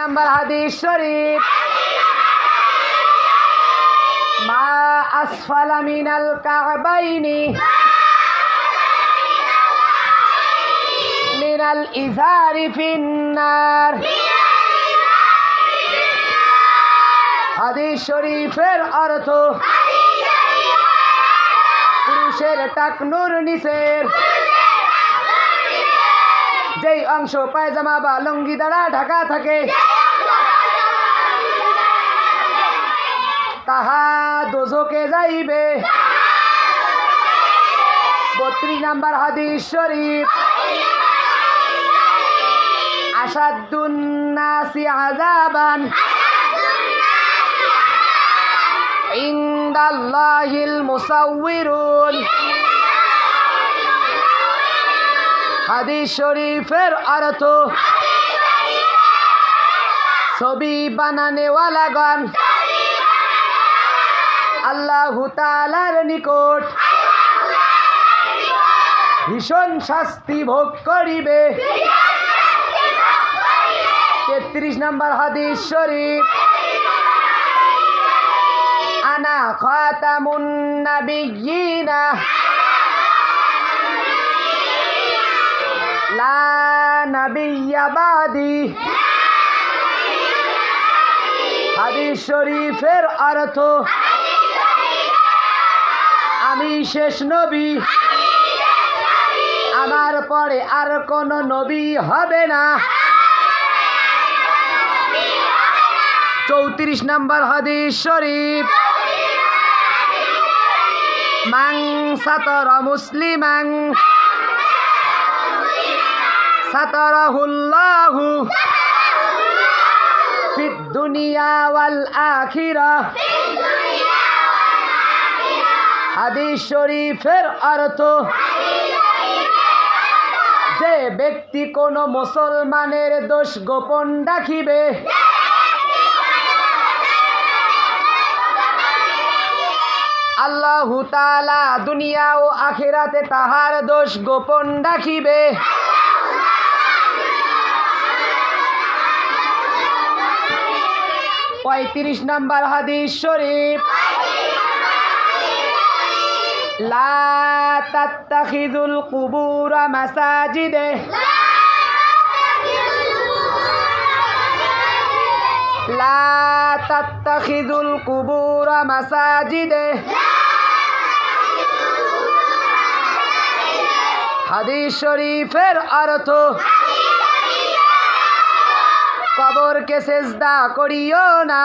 Number হাদিস শরীফ, মা আসফালা মিনাল কাবাইনি মিনাল ইজারি ফিন্নার। হাদিস শরীফের অর্থ পুরুষের টাকনুর নিচের যেই অংশ পায়জামা বা লুঙ্গি দ্বারা ঢাকা থাকে তাহা দোজখে যাইবে। 32 নাম্বার হাদিস শরীফ, আশাদ্দুন নাসি আযাবান ইনদাল্লাহিল মুসাউউরুন। হাদিস শরীফের অর্থ ছবি বানানেওয়ালাগণ আল্লাহু তাআলার নিকট ভীষণ শাস্তি ভোগ করিবে। 33 নাম্বার হাদিস শরীফ, আনা খাতামুন নাবিয়্যিনা লা নাবিয়্যা বাদি। হাদিস শরীফের অর্থ আমি শেষ নবী, আমার পরে আর কোন নবী হবে না। 34 নাম্বার হাদিস শরীফ, মান সাতারা মুসলিমান সাতারাহুল্লাহু ফিদ দুনিয়া ওয়াল আখিরাহ। হাদিস শরীফের অর্থ যে ব্যক্তি কোন মুসলমানের দোষ গোপন রাখিবে আল্লাহু তাআলা দুনিয়া ও আখিরাতে তাহার দোষ গোপন রাখিবে। 35 নাম্বার হাদিস শরীফ, লা তাত্তাখিযুল কুবুরা মাসাজিদে লা তাত্তাখিযুল কুবুরা মাসাজিদে। হাদিস শরীফের অর্থ কবরকে সেজদা করিও না।